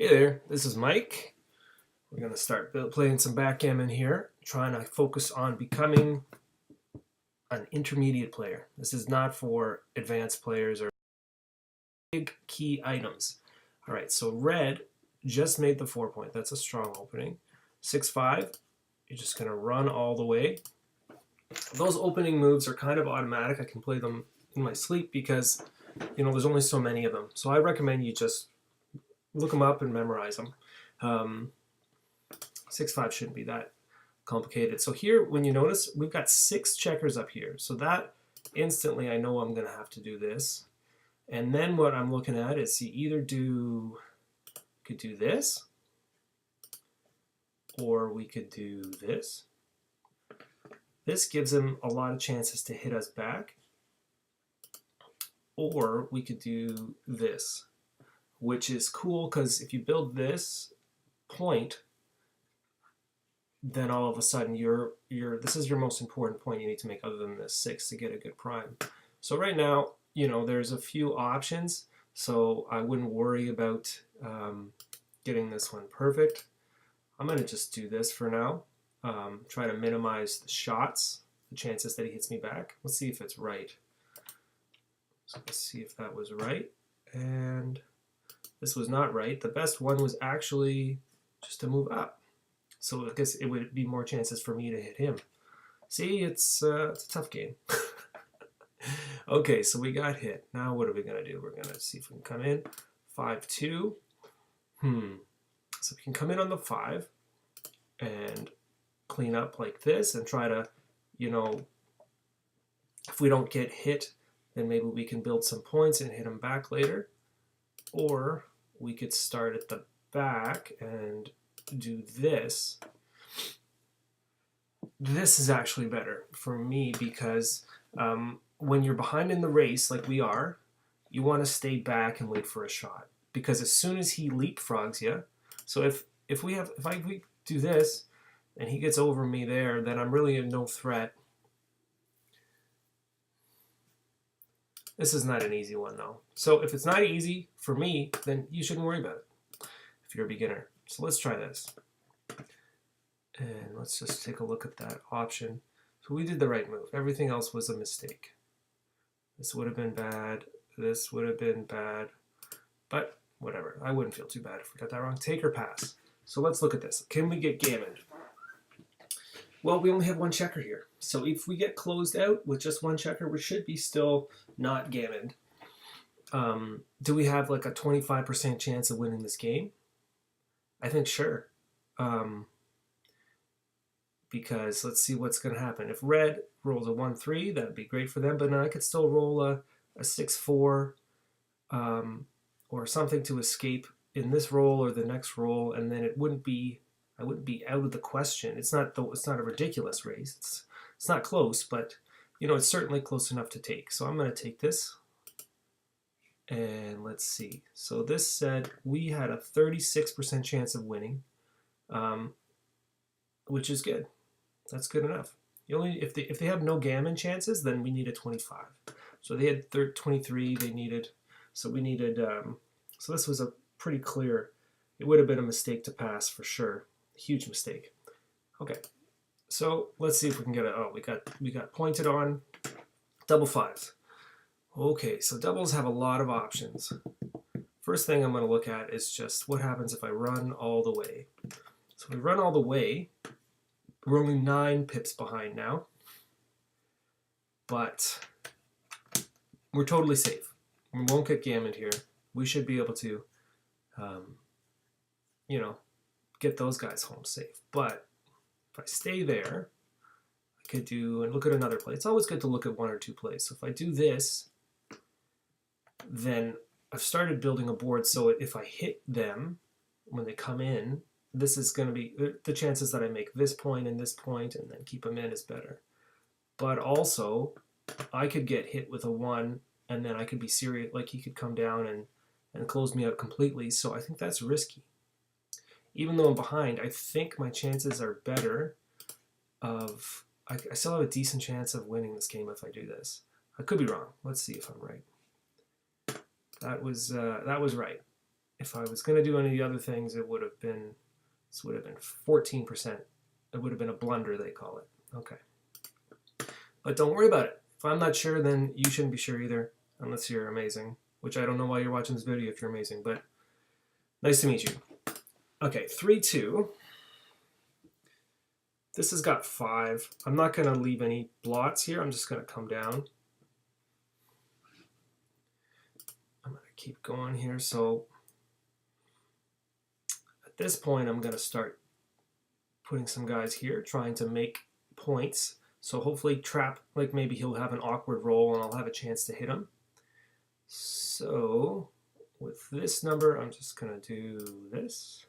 Hey there, this is Mike. We're going to start playing some backgammon here, trying to focus on becoming an intermediate player. This is not for advanced players or big key items. All right, so red just made the 4-point. That's a strong opening. 6-5, you're just going to run all the way. Those opening moves are kind of automatic. I can play them in my sleep because, there's only so many of them. So I recommend you just look them up and memorize them. 6-5 shouldn't be that complicated. So here, when you notice, we've got 6 checkers up here. So that instantly I know I'm going to have to do this. And then what I'm looking at is you either could do this, or we could do this. This gives him a lot of chances to hit us back. Or we could do this, which is cool because if you build this point, then all of a sudden this is your most important point you need to make other than this 6 to get a good prime. So right now, there's a few options, so I wouldn't worry about getting this one perfect. I'm going to just do this for now. Try to minimize the shots, the chances that he hits me back. Let's see if it's right. So let's see if that was right. And this was not right. The best one was actually just to move up. So I guess it would be more chances for me to hit him. See, it's a tough game. Okay, so we got hit. Now what are we going to do? We're going to see if we can come in. 5-2. So we can come in on the 5 and clean up like this and try to, if we don't get hit, then maybe we can build some points and hit him back later. Or we could start at the back and do this. This is actually better for me because when you're behind in the race like we are, you want to stay back and wait for a shot, because as soon as he leapfrogs you, so if we do this and he gets over me there, then I'm really in no threat. This is not an easy one though. So if it's not easy for me, then you shouldn't worry about it if you're a beginner. So let's try this. And let's just take a look at that option. So we did the right move. Everything else was a mistake. This would have been bad. This would have been bad. But whatever. I wouldn't feel too bad if we got that wrong. Take or pass. So let's look at this. Can we get gammoned? Well, we only have one checker here. So if we get closed out with just one checker, we should be still not gammoned. Do we have like a 25% chance of winning this game? I think sure. Because let's see what's going to happen. If red rolls a 1-3, that would be great for them. But then I could still roll a 6-4 or something to escape in this roll or the next roll, and then I wouldn't be out of the question. It's not a ridiculous raise. It's not close, but it's certainly close enough to take. So I'm going to take this. And let's see. So this said we had a 36% chance of winning, which is good. That's good enough. If they have no gammon chances, then we need a 25. So they had 23. They needed. So we needed. So this was a pretty clear. It would have been a mistake to pass for sure. Huge mistake. Okay. So let's see if we can get it. Oh, we got pointed on. Double 5s. Okay, so doubles have a lot of options. First thing I'm going to look at is just what happens if I run all the way. So we run all the way. We're only 9 pips behind now. But we're totally safe. We won't get gammoned here. We should be able to, get those guys home safe. But if I stay there, I could do, and look at another play. It's always good to look at 1 or 2 plays. So if I do this, then I've started building a board so if I hit them when they come in, this is going to be, the chances that I make this point and then keep them in is better. But also, I could get hit with a 1 and then I could be serious, like he could come down and close me out completely. So I think that's risky. Even though I'm behind, I think my chances are better of, I still have a decent chance of winning this game if I do this. I could be wrong. Let's see if I'm right. That was right. if I was going to do any of the other things, it would have been, this would have been 14%. It would have been a blunder, they call it. Okay. But don't worry about it. If I'm not sure, then you shouldn't be sure either, unless you're amazing, which I don't know why you're watching this video if you're amazing, but nice to meet you. Okay, 3-2. This has got 5. I'm not going to leave any blots here. I'm just going to come down. I'm going to keep going here. So at this point, I'm going to start putting some guys here, trying to make points. So hopefully trap, like maybe he'll have an awkward roll and I'll have a chance to hit him. So with this number, I'm just going to do this.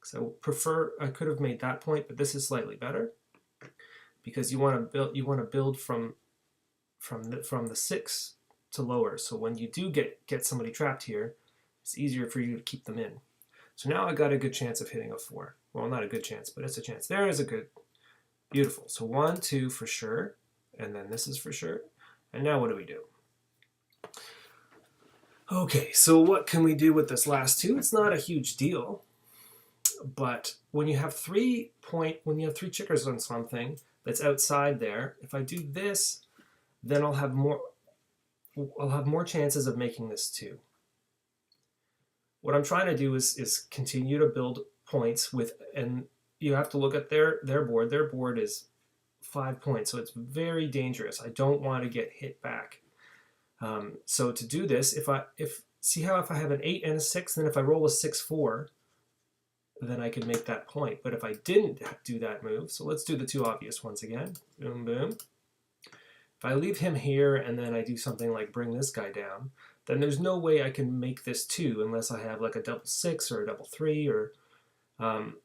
Because I prefer, I could have made that point, but this is slightly better. Because you want to build from the 6 to lower. So when you do get somebody trapped here, it's easier for you to keep them in. So now I got a good chance of hitting a 4. Well, not a good chance, but it's a chance. There is a good, beautiful. So 1, 2 for sure, and then this is for sure. And now what do we do? Okay, so what can we do with this last 2? It's not a huge deal, but when you have 3 checkers on something that's outside there, if I do this, then I'll have more chances of making this 2. What I'm trying to do is continue to build points with, and you have to look at their board. Their board is 5 points, so it's very dangerous. I don't want to get hit back. So to do this, see how if I have an 8 and a 6, then if I roll a 6-4, then I could make that point. But if I didn't do that move, so let's do the 2 obvious ones again. Boom, boom. If I leave him here and then I do something like bring this guy down, then there's no way I can make this 2 unless I have like a double 6 or a double 3 or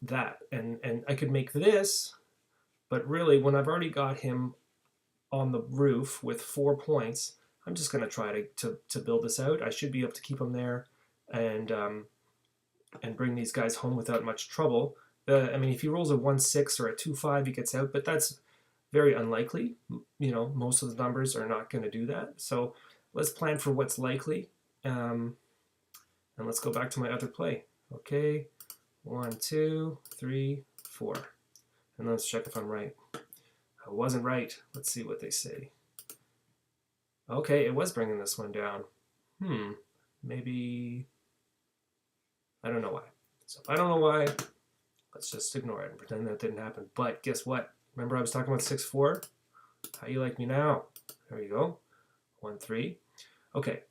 that. And I could make this, but really when I've already got him on the roof with 4 points, I'm just going to try to build this out. I should be able to keep him there and bring these guys home without much trouble. I mean, if he rolls a 1-6 or a 2-5, he gets out, but that's very unlikely. You know, most of the numbers are not going to do that. So let's plan for what's likely. And let's go back to my other play. Okay, 1, 2, 3, 4. And let's check if I'm right. I wasn't right. Let's see what they say. Okay, it was bringing this one down. Maybe, I don't know why. So if I don't know why, let's just ignore it and pretend that didn't happen. But guess what? Remember I was talking about 6-4? How you like me now? There you go. 1, 3. Okay.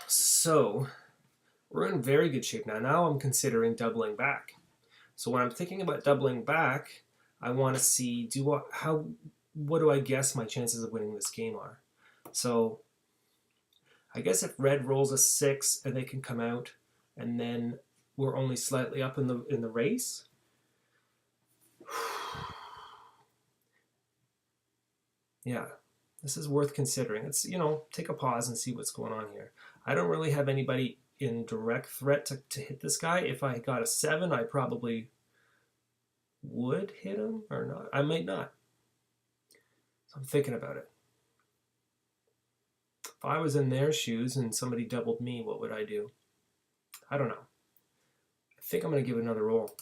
So we're in very good shape now. Now I'm considering doubling back. So when I'm thinking about doubling back, I want to see what do I guess my chances of winning this game are. So I guess if red rolls a 6 and they can come out, and then we're only slightly up in the race. Yeah, this is worth considering. It's, you know, take a pause and see what's going on here. I don't really have anybody in direct threat to hit this guy. If I got a 7, I probably would hit him or not. I might not. So I'm thinking about it. If I was in their shoes and somebody doubled me, what would I do? I don't know. I think I'm going to give it another roll.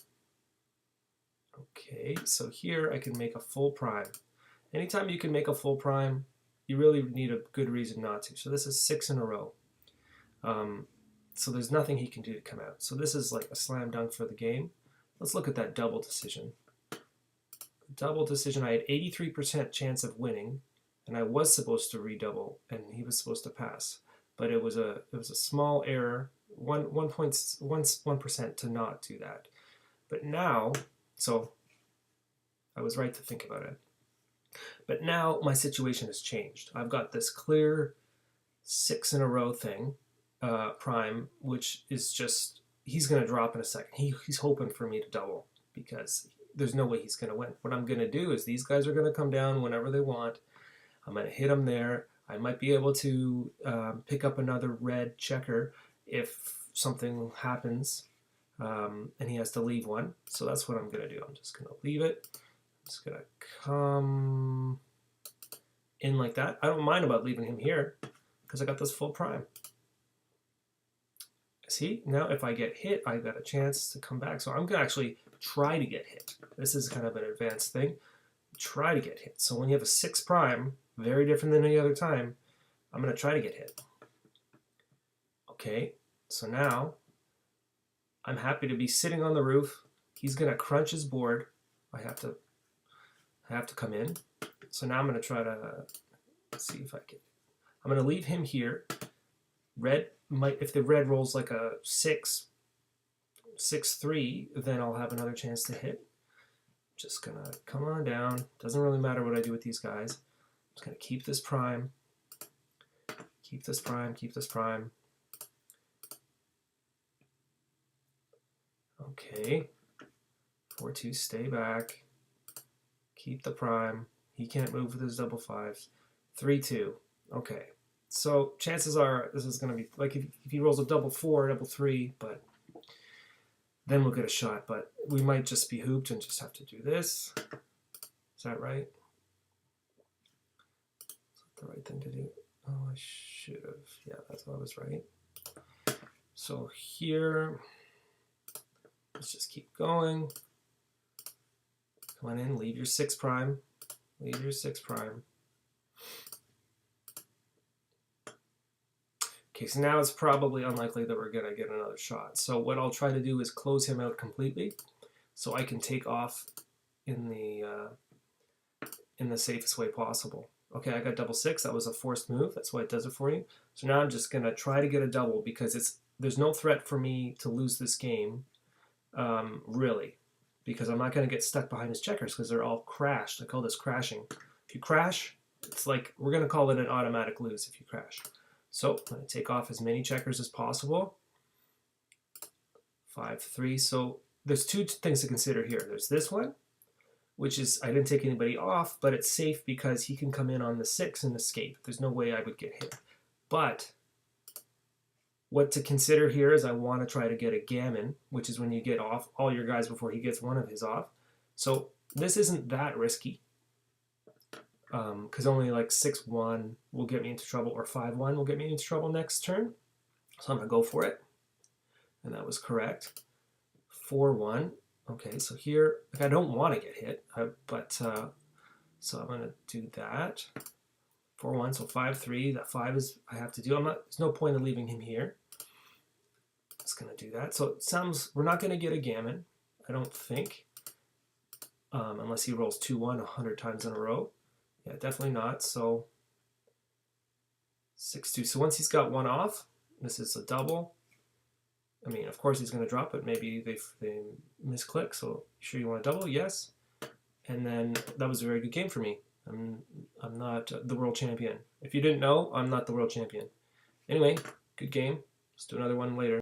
Okay, so here I can make a full prime. Anytime you can make a full prime, you really need a good reason not to. So this is 6 in a row. So there's nothing he can do to come out. So this is like a slam dunk for the game. Let's look at that double decision. Double decision, I had 83% chance of winning, and I was supposed to redouble, and he was supposed to pass. But it was a small error, 1% to not do that. But now, so I was right to think about it. But now my situation has changed. I've got this clear 6 in a row thing, prime, which is just, he's going to drop in a second. He's hoping for me to double because there's no way he's going to win. What I'm going to do is these guys are going to come down whenever they want. I'm going to hit them there. I might be able to pick up another red checker if something happens and he has to leave one. So that's what I'm going to do. I'm just going to leave it. I'm just going to come in like that. I don't mind about leaving him here because I got this full prime. See, now if I get hit, I got a chance to come back. So I'm going to actually try to get hit. This is kind of an advanced thing. Try to get hit. So when you have a 6 prime, very different than any other time, I'm going to try to get hit. Okay, so now I'm happy to be sitting on the roof. He's going to crunch his board. I have to come in. So now I'm going to try to see if I can. I'm going to leave him here. Red might, if the red rolls like a 6, 6-3, then I'll have another chance to hit. Just going to come on down. Doesn't really matter what I do with these guys. I'm just going to keep this prime. Keep this prime, keep this prime. Okay. 4-2, stay back. Keep the prime. He can't move with his double 5s. 3-2. Okay. So chances are this is going to be like if he rolls a double 4, double 3, but then we'll get a shot. But we might just be hooped and just have to do this. Is that right? Is that the right thing to do? Oh, I should have. Yeah, that's what I was right. So here, let's just keep going. Come on in, leave your 6 prime. Leave your 6 prime. Okay, so now it's probably unlikely that we're going to get another shot. So what I'll try to do is close him out completely so I can take off in the safest way possible. Okay, I got double 6. That was a forced move. That's why it does it for you. So now I'm just going to try to get a double because there's no threat for me to lose this game, really, because I'm not going to get stuck behind his checkers because they're all crashed. I call this crashing. If you crash, it's like we're going to call it an automatic lose if you crash. So I'm going to take off as many checkers as possible. 5-3. So there's 2 things to consider here. There's this one, which is I didn't take anybody off, but it's safe because he can come in on the 6 and escape. There's no way I would get hit. But what to consider here is I want to try to get a gammon, which is when you get off all your guys before he gets one of his off. So this isn't that risky. Because only like 6-1 will get me into trouble, or 5-1 will get me into trouble next turn. So I'm going to go for it. And that was correct. 4-1. Okay, so here, like I don't want to get hit, so I'm going to do that. 4-1, so 5-3. That 5 is, I have to do. There's no point in leaving him here. Just going to do that. So it sounds, we're not going to get a gammon, I don't think. Unless he rolls 2-1 100 times in a row. Yeah, definitely not. So 6-2. So once he's got one off, this is a double. I mean, of course he's going to drop it. Maybe they misclick. So you sure you want a double? Yes. And then that was a very good game for me. I'm not the world champion. If you didn't know, I'm not the world champion. Anyway, good game. Let's do another one later.